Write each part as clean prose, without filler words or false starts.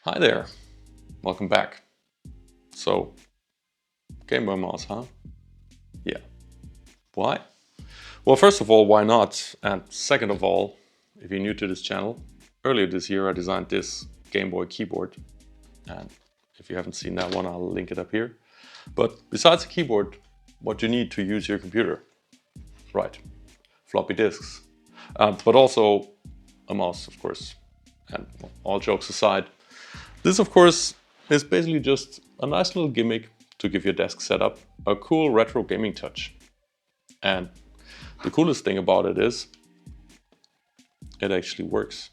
Hi there, welcome back. So, GameBoy Mouse, huh? Yeah. Why? Well, first of all, why not? And second of all, if you're new to this channel, earlier this year I designed this Game Boy keyboard. And if you haven't seen that one, I'll link it up here. But besides a keyboard, what you need to use your computer? Right, floppy disks. But also a mouse, of course. And all jokes aside, this, of course, is basically just a nice little gimmick to give your desk setup a cool retro gaming touch. And the coolest thing about it is it actually works.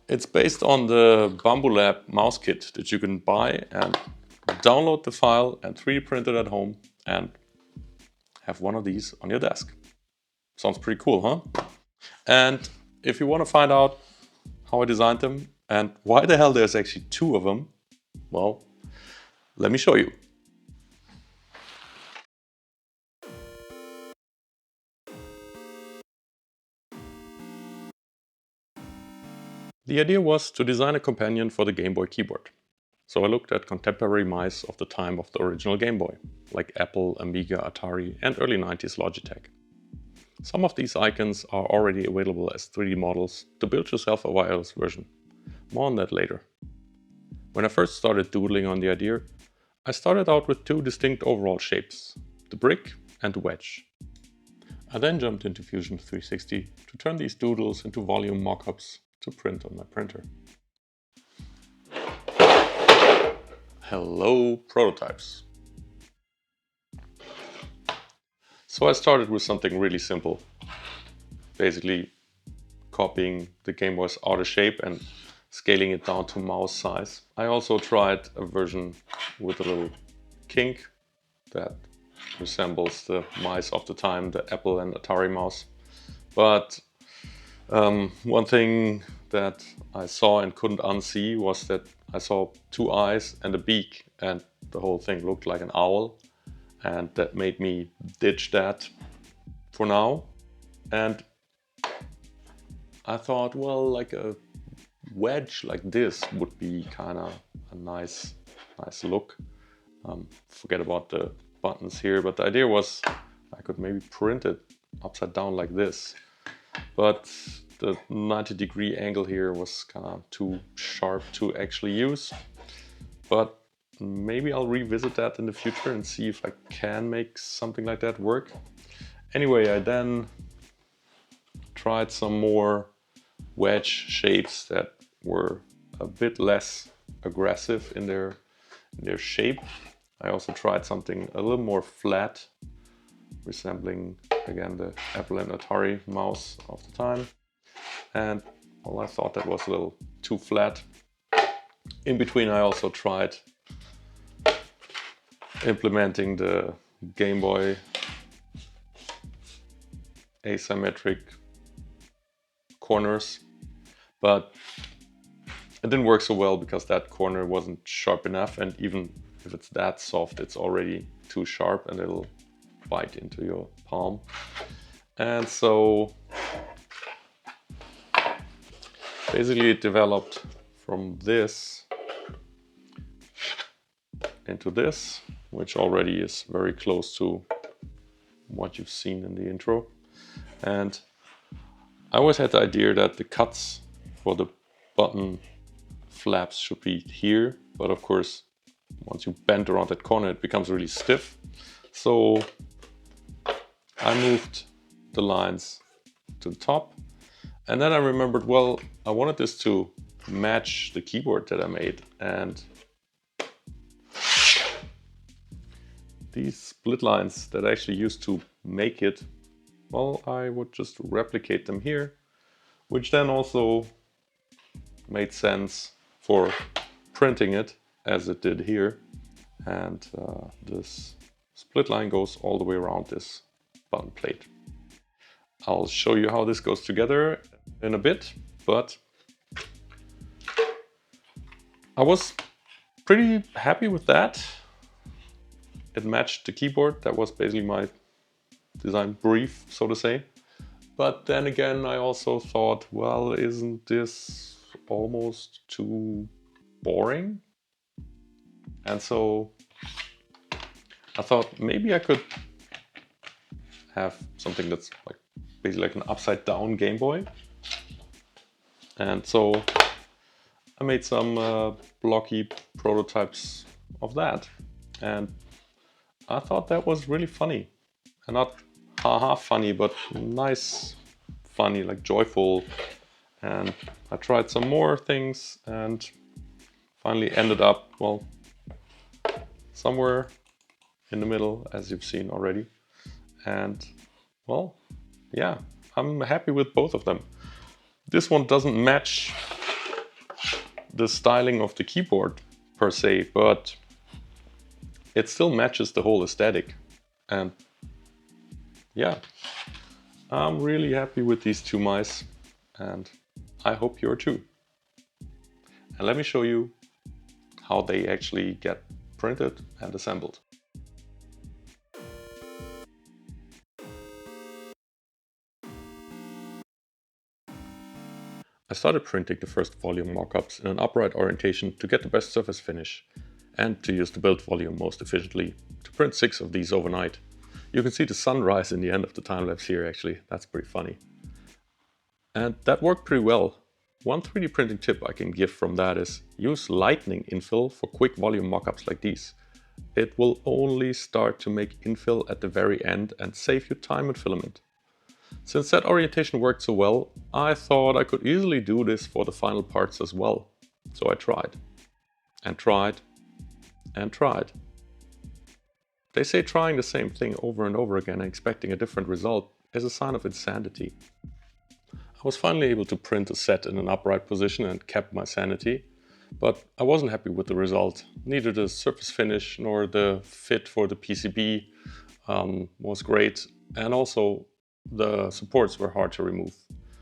It's based on the Bambu Lab Mouse Kit that you can buy and download the file and 3D print it at home and have one of these on your desk. Sounds pretty cool, huh? And if you want to find out how I designed them and why the hell there's actually two of them, well, let me show you. The idea was to design a companion for the Game Boy keyboard. So I looked at contemporary mice of the time of the original Game Boy, like Apple, Amiga, Atari, and early 90s Logitech. Some of these icons are already available as 3D models to build yourself a wireless version. More on that later. When I first started doodling on the idea, I started out with two distinct overall shapes, the brick and the wedge. I then jumped into Fusion 360 to turn these doodles into volume mockups to print on my printer. Hello, prototypes. So I started with something really simple, basically copying the Game Boy's outer shape and scaling it down to mouse size. I also tried a version with a little kink that resembles the mice of the time, the Apple and Atari mouse. But one thing that I saw and couldn't unsee was that I saw two eyes and a beak, and the whole thing looked like an owl, and that made me ditch that for now. And I thought, well, like a wedge like this would be kind of a nice look. Forget about the buttons here, but the idea was I could maybe print it upside down like this. But the 90-degree angle here was kind of too sharp to actually use. But maybe I'll revisit that in the future and see if I can make something like that work. Anyway, I then tried some more wedge shapes that were a bit less aggressive in their shape. I also tried something a little more flat, resembling again the Apple and Atari mouse of the time. And well, I thought that was a little too flat. In between, I also tried implementing the Game Boy asymmetric corners, but it didn't work so well because that corner wasn't sharp enough, and even if it's that soft, it's already too sharp and it'll bite into your palm. And so basically it developed from this into this, which already is very close to what you've seen in the intro. And I always had the idea that the cuts for the button flaps should be here, but of course once you bend around that corner it becomes really stiff. So I moved the lines to the top, and then I remembered, well, I wanted this to match the keyboard that I made, and these split lines that I actually used to make it, well, I would just replicate them here, which then also made sense for printing it as it did here. And this split line goes all the way around this button plate. I'll show you how this goes together in a bit, but I was pretty happy with that. It matched the keyboard. That was basically my design brief, so to say. But then again, I also thought, well, isn't this almost too boring. And so I thought maybe I could have something that's like basically like an upside down Game Boy. And so I made some blocky prototypes of that. And I thought that was really funny. And not haha funny, but nice funny, like joyful. And I tried some more things and finally ended up, well, somewhere in the middle, as you've seen already. And well, yeah, I'm happy with both of them. This one doesn't match the styling of the keyboard per se, but it still matches the whole aesthetic. And yeah, I'm really happy with these two mice, and I hope you're too. And let me show you how they actually get printed and assembled. I started printing the first volume mockups in an upright orientation to get the best surface finish and to use the build volume most efficiently to print 6 of these overnight. You can see the sunrise in the end of the time lapse here actually, that's pretty funny. And that worked pretty well. One 3D printing tip I can give from that is use lightning infill for quick volume mockups like these. It will only start to make infill at the very end and save you time and filament. Since that orientation worked so well, I thought I could easily do this for the final parts as well. So I tried. And tried. And tried. They say trying the same thing over and over again and expecting a different result is a sign of insanity. I was finally able to print a set in an upright position and kept my sanity, but I wasn't happy with the result. Neither the surface finish nor the fit for the PCB was great, and also the supports were hard to remove.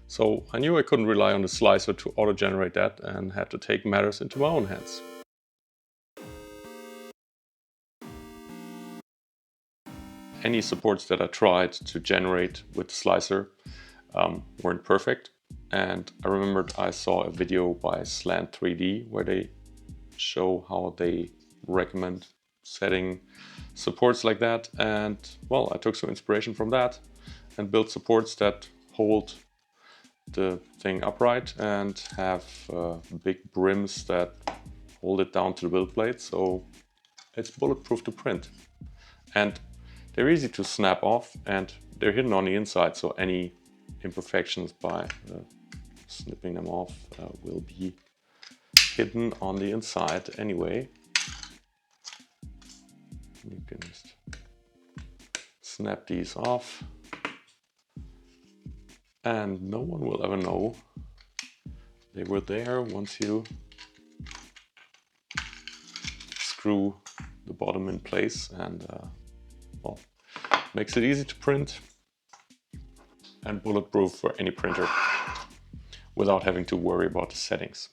So I knew I couldn't rely on the slicer to auto-generate that and had to take matters into my own hands. Any supports that I tried to generate with the slicer weren't perfect, and I remembered I saw a video by Slant 3D where they show how they recommend setting supports like that, and well, I took some inspiration from that and built supports that hold the thing upright and have big brims that hold it down to the build plate, so it's bulletproof to print. And they're easy to snap off and they're hidden on the inside, so any imperfections by snipping them off will be hidden on the inside anyway. You can just snap these off and no one will ever know they were there once you screw the bottom in place, and well, makes it easy to print and bulletproof for any printer without having to worry about the settings.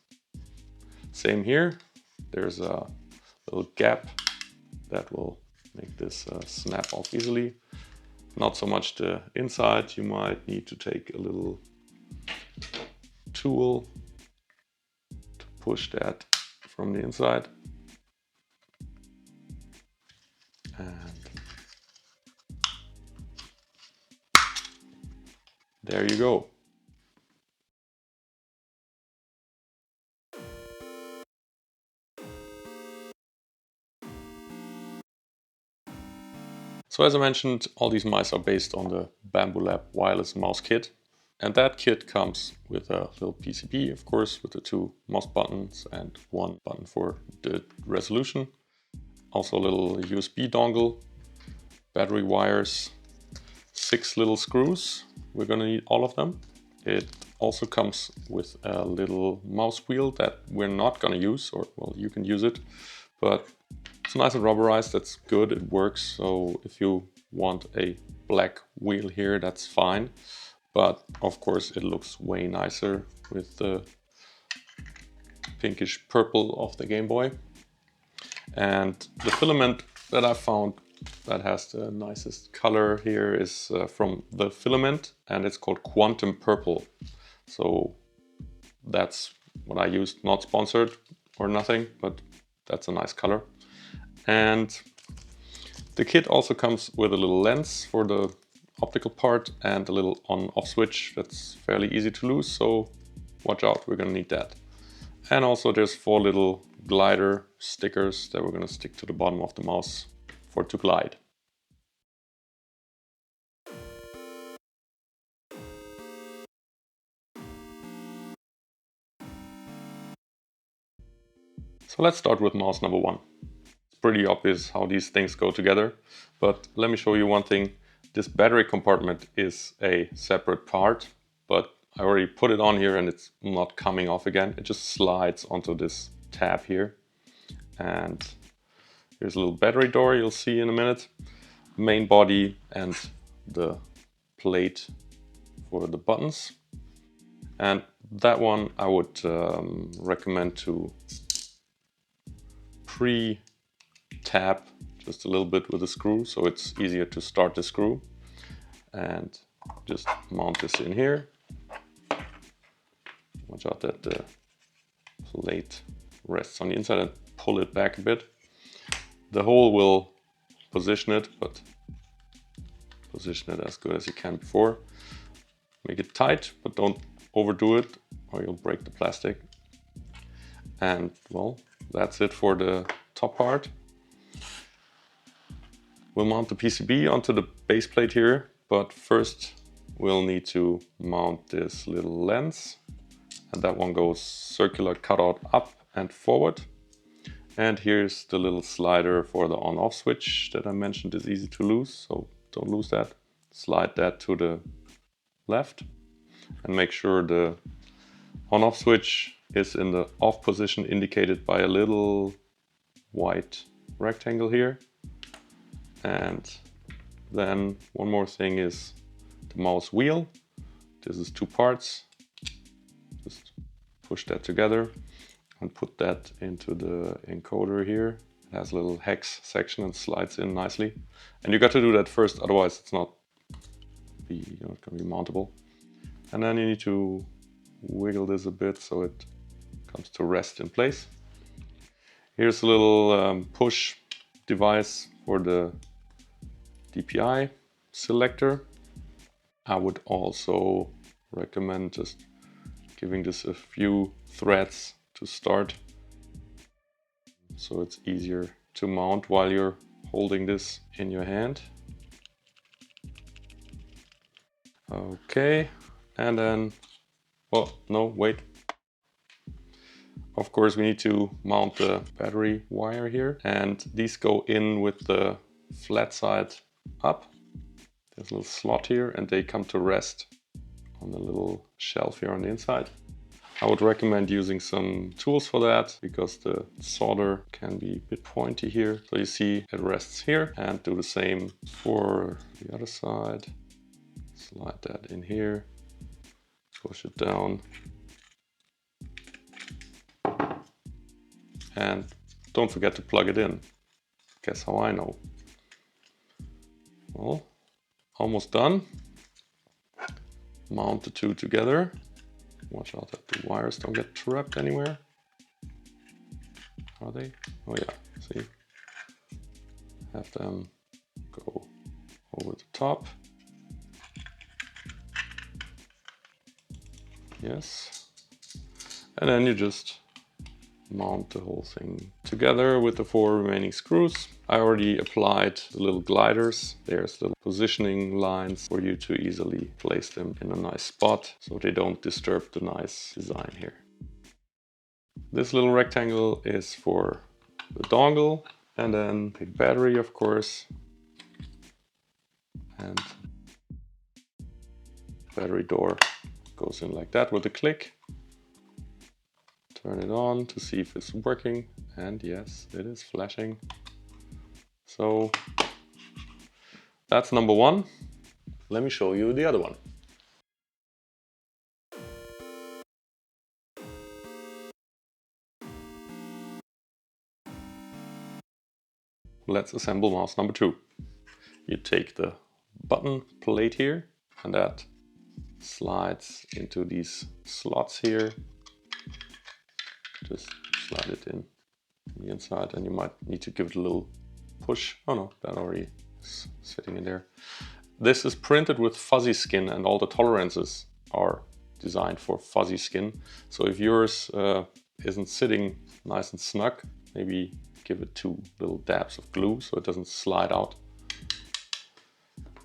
Same here, there's a little gap that will make this snap off easily. Not so much the inside, you might need to take a little tool to push that from the inside. And there you go. So as I mentioned, all these mice are based on the Bambu Lab Wireless Mouse Kit. And that kit comes with a little PCB, of course, with the 2 mouse buttons and 1 button for the resolution. Also a little USB dongle, battery wires, 6 little screws. We're gonna need all of them. It also comes with a little mouse wheel that we're not gonna use, or well, you can use it, but it's nice and rubberized, that's good, it works. So if you want a black wheel here, that's fine. But of course it looks way nicer with the pinkish purple of the Game Boy. And the filament that I found that has the nicest color here is from the filament, and it's called Quantum Purple. So that's what I used, not sponsored. or nothing, but that's a nice color. And the kit also comes with a little lens for the optical part and a little on-off switch that's fairly easy to lose, so watch out, we're gonna need that. And also there's 4 little glider stickers that we're gonna stick to the bottom of the mouse for it to glide. So let's start with mouse number 1. It's pretty obvious how these things go together, but let me show you one thing. This battery compartment is a separate part, but I already put it on here and it's not coming off again. It just slides onto this tab here. And here's a little battery door you'll see in a minute. Main body and the plate for the buttons. And that one I would recommend to pre-tap just a little bit with a screw, so it's easier to start the screw. And just mount this in here. Watch out that the plate rests on the inside and pull it back a bit. The hole will position it, but position it as good as you can before. Make it tight, but don't overdo it or you'll break the plastic. And well, that's it for the top part. We'll mount the PCB onto the base plate here, but first we'll need to mount this little lens. And that one goes circular cutout up and forward. And here's the little slider for the on-off switch that I mentioned is easy to lose, so don't lose that. Slide that to the left and make sure the on-off switch is in the off position indicated by a little white rectangle here. And then one more thing is the mouse wheel. This is 2 parts. Just push that together and put that into the encoder here. It has a little hex section and slides in nicely. And you got to do that first, otherwise it's not going to be mountable. And then you need to wiggle this a bit so it comes to rest in place. Here's a little push device for the DPI selector. I would also recommend just giving this a few threads to start, so it's easier to mount while you're holding this in your hand. Okay, and then, well, no, wait. Of course, we need to mount the battery wire here, and these go in with the flat side up. There's a little slot here, and they come to rest on the little shelf here on the inside. I would recommend using some tools for that because the solder can be a bit pointy here. So you see it rests here, and do the same for the other side. Slide that in here, push it down. And don't forget to plug it in. Guess how I know? Well, almost done. Mount the 2 together. Watch out that the wires don't get trapped anywhere. Are they? Oh yeah, see? Have them go over the top. Yes. And then you just mount the whole thing together with the 4 remaining screws. I already applied the little gliders. There's little positioning lines for you to easily place them in a nice spot so they don't disturb the nice design here. This little rectangle is for the dongle, and then the battery, of course, and battery door goes in like that with a click. Turn it on to see if it's working, and yes, it is flashing. So that's number 1. Let me show you the other one. Let's assemble mouse number 2. You take the button plate here, and that slides into these slots here. Just slide it in the inside, and you might need to give it a little push. Oh no, that already is sitting in there. This is printed with fuzzy skin, and all the tolerances are designed for fuzzy skin. So if yours isn't sitting nice and snug, maybe give it 2 little dabs of glue so it doesn't slide out.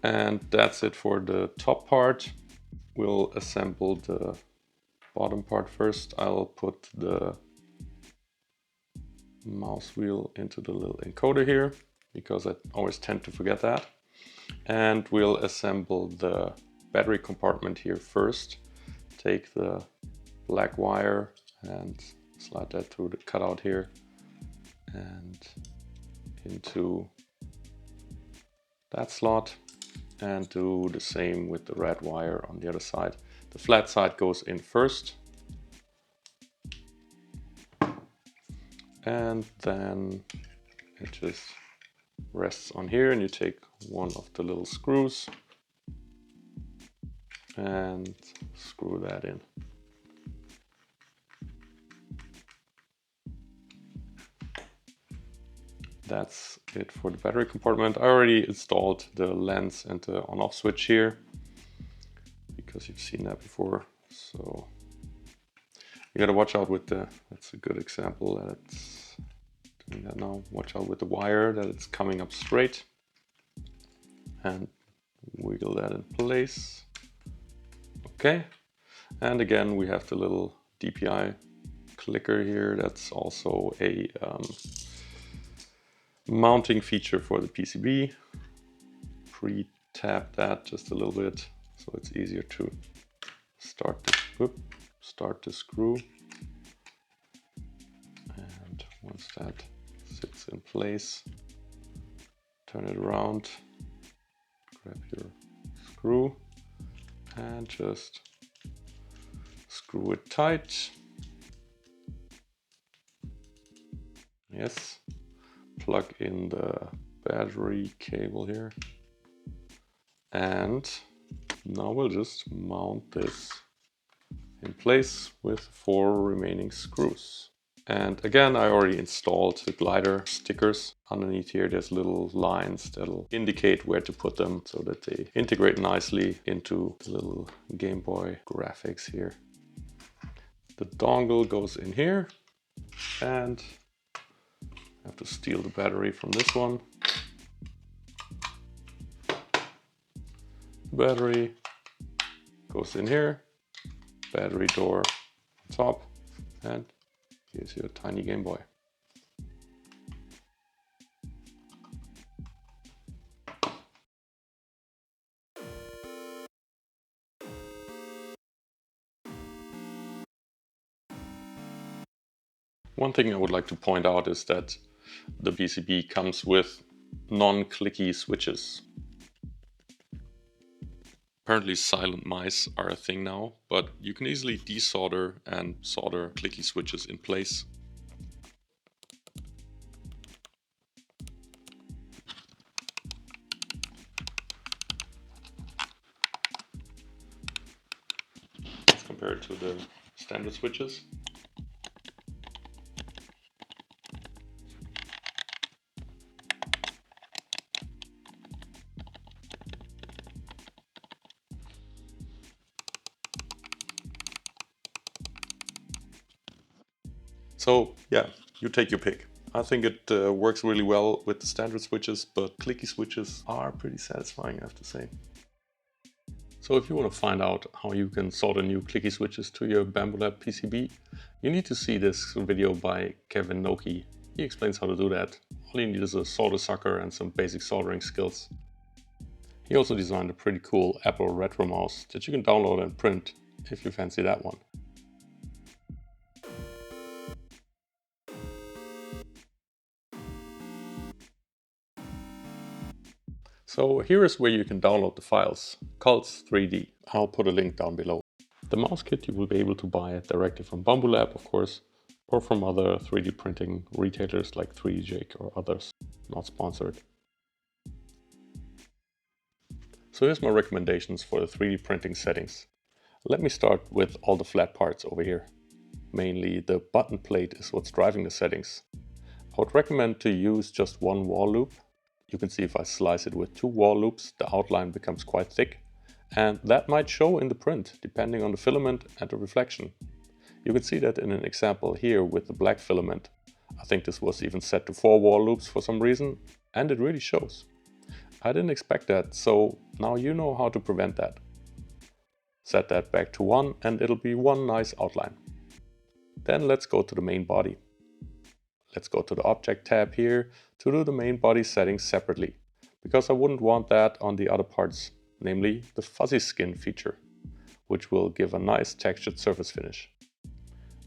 And that's it for the top part. We'll assemble the bottom part first. I'll put the mouse wheel into the little encoder here, because I always tend to forget that. And we'll assemble the battery compartment here first. Take the black wire and slide that through the cutout here and into that slot, and do the same with the red wire on the other side. The flat side goes in first, and then it just rests on here, and you take one of the little screws and screw that in. That's it for the battery compartment. I already installed the lens and the on-off switch here, because you've seen that before. So you gotta watch out with that's a good example that it's doing that now. Watch out with the wire, that it's coming up straight, and wiggle that in place. Okay, and again we have the little DPI clicker here. That's also a mounting feature for the PCB. Pre-tap that just a little bit so it's easier to start the screw. And once that sits in place, turn it around, grab your screw and just screw it tight. Yes. Plug in the battery cable here, and now we'll just mount this in place with 4 remaining screws. And again, I already installed the glider stickers. Underneath here there's little lines that'll indicate where to put them so that they integrate nicely into the little Game Boy graphics here. The dongle goes in here, and I have to steal the battery from this one. Battery goes in here, battery door on top, and here's your tiny Game Boy. One thing I would like to point out is that the PCB comes with non-clicky switches. Apparently silent mice are a thing now, but you can easily desolder and solder clicky switches in place. As compared to the standard switches. So yeah, you take your pick. I think it works really well with the standard switches, but clicky switches are pretty satisfying, I have to say. So if you want to find out how you can solder new clicky switches to your Bambu Lab PCB, you need to see this video by Kevin Noki. He explains how to do that. All you need is a solder sucker and some basic soldering skills. He also designed a pretty cool Apple retro mouse that you can download and print if you fancy that one. So here is where you can download the files, Cults 3D. I'll put a link down below. The mouse kit you will be able to buy directly from Bambu Lab, of course, or from other 3D printing retailers like 3DJake or others, not sponsored. So here's my recommendations for the 3D printing settings. Let me start with all the flat parts over here. mainly the button plate is what's driving the settings. I would recommend to use just one wall loop. You can see if I slice it with 2 wall loops, the outline becomes quite thick, and that might show in the print depending on the filament and the reflection. You can see that in an example here with the black filament. I think this was even set to 4 wall loops for some reason, and it really shows. I didn't expect that, so now you know how to prevent that. Set that back to 1 and it'll be one nice outline. Then let's go to the main body. Let's go to the Object tab here to do the main body settings separately, because I wouldn't want that on the other parts, namely the fuzzy skin feature, which will give a nice textured surface finish.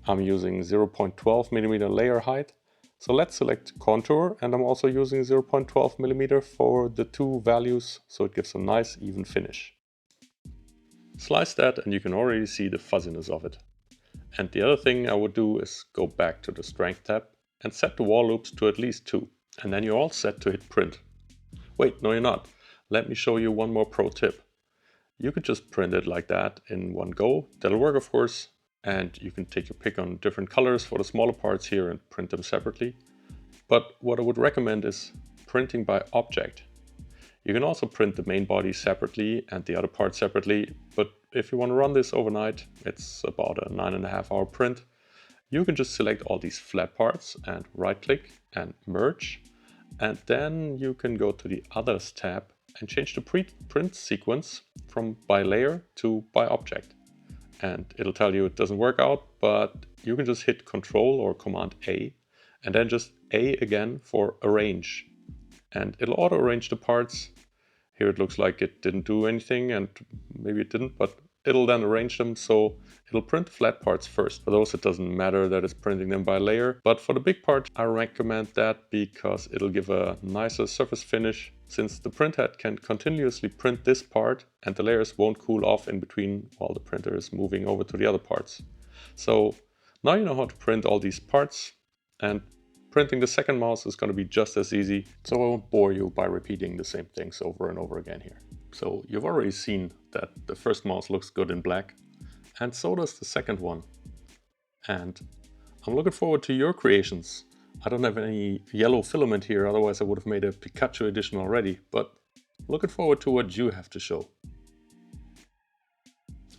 I'm using 0.12mm layer height, so let's select contour, and I'm also using 0.12mm for the 2 values, so it gives a nice even finish. Slice that and you can already see the fuzziness of it. And the other thing I would do is go back to the Strength tab and set the wall loops to at least 2. And then you're all set to hit print. Wait, no you're not. Let me show you one more pro tip. You could just print it like that in one go. That'll work of course. And you can take your pick on different colors for the smaller parts here and print them separately. But what I would recommend is printing by object. You can also print the main body separately and the other parts separately, but if you want to run this overnight, it's about a 9.5 hour print. You can just select all these flat parts and right click and merge, and then you can go to the Others tab and change the print sequence from by layer to by object. And it'll tell you it doesn't work out, but you can just hit Control or Command A and then just A again for arrange. And it'll auto arrange the parts. Here it looks like it didn't do anything, and maybe it didn't, but it'll then arrange them so it'll print the flat parts first. For those it doesn't matter that it's printing them by layer, but for the big part I recommend that because it'll give a nicer surface finish, since the printhead can continuously print this part and the layers won't cool off in between while the printer is moving over to the other parts. So now you know how to print all these parts, and printing the second mouse is going to be just as easy, so I won't bore you by repeating the same things over and over again here. So you've already seen that the first mouse looks good in black, and so does the second one. And I'm looking forward to your creations. I don't have any yellow filament here, otherwise I would have made a Pikachu edition already, but looking forward to what you have to show.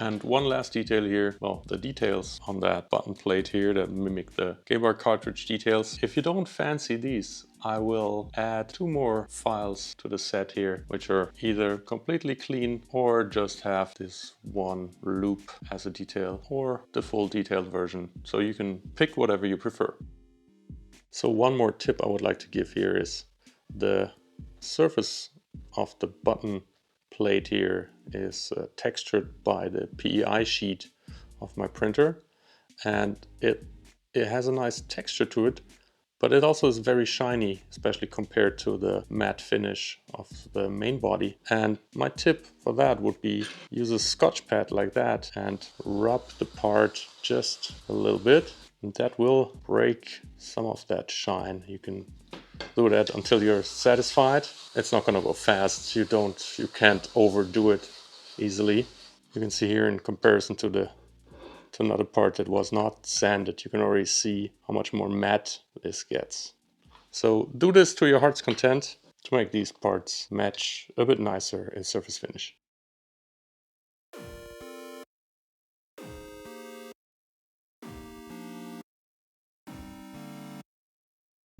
And one last detail here, well, the details on that button plate here that mimic the Game Boy cartridge details. If you don't fancy these, I will add 2 more files to the set here, which are either completely clean or just have this one loop as a detail, or the full detailed version. So you can pick whatever you prefer. So one more tip I would like to give here is the surface of the button plate here is textured by the PEI sheet of my printer, and it has a nice texture to it, but it also is very shiny, especially compared to the matte finish of the main body. And my tip for that would be use a Scotch pad like that and rub the part just a little bit, and that will break some of that shine. You can do that until you're satisfied. It's not going to go fast. You can't overdo it easily. You can see here in comparison to another part that was not sanded, you can already see how much more matte this gets. So do this to your heart's content to make these parts match a bit nicer in surface finish.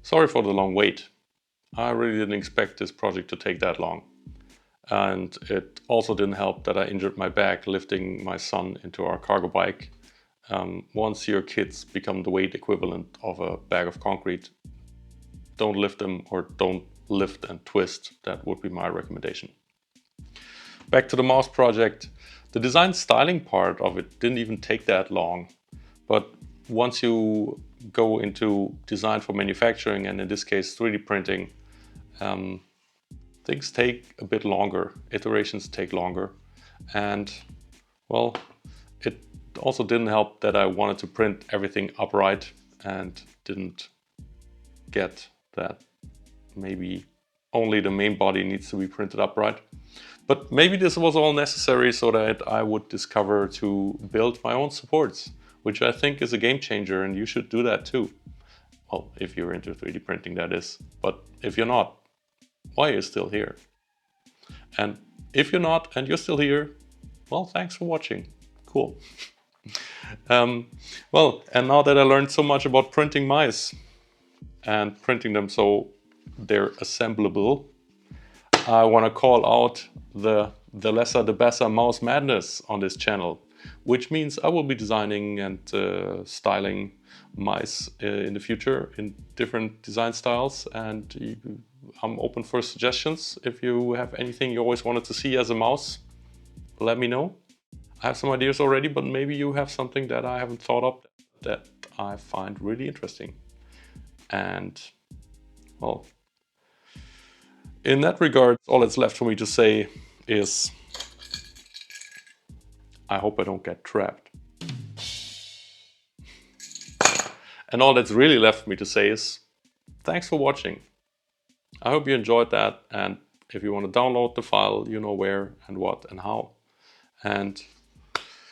Sorry for the long wait. I really didn't expect this project to take that long. And it also didn't help that I injured my back lifting my son into our cargo bike. Once your kids become the weight equivalent of a bag of concrete, don't lift them, or don't lift and twist. That would be my recommendation. Back to the mouse project. The design styling part of it didn't even take that long. But once you go into design for manufacturing, and in this case 3D printing, things take a bit longer, iterations take longer, and well, it also didn't help that I wanted to print everything upright and didn't get that maybe only the main body needs to be printed upright. But maybe this was all necessary so that I would discover to build my own supports, which I think is a game changer, and you should do that too. Well, if you're into 3D printing, that is. But if you're not, why are you still here? And if you're not and you're still here, well, thanks for watching. Cool. Well, and now that I learned so much about printing mice and printing them so they're assemblable, I want to call out the lesser the better mouse madness on this channel, which means I will be designing and styling mice in the future in different design styles, and I'm open for suggestions. If you have anything you always wanted to see as a mouse, let me know. I have some ideas already, but maybe you have something that I haven't thought of that I find really interesting. And well, in that regard, all that's left for me to say is I hope I don't get trapped. And all that's really left for me to say is thanks for watching. I hope you enjoyed that, and if you want to download the file, you know where and what and how. And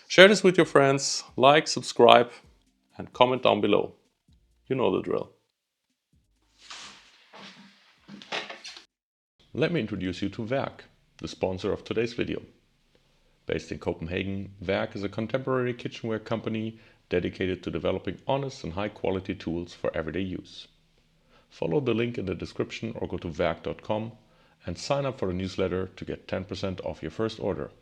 share this with your friends, like, subscribe, and comment down below. You know the drill. Let me introduce you to VEARK, the sponsor of today's video. Based in Copenhagen, VEARK is a contemporary kitchenware company dedicated to developing honest and high-quality tools for everyday use. Follow the link in the description or go to veark.com and sign up for the newsletter to get 10% off your first order.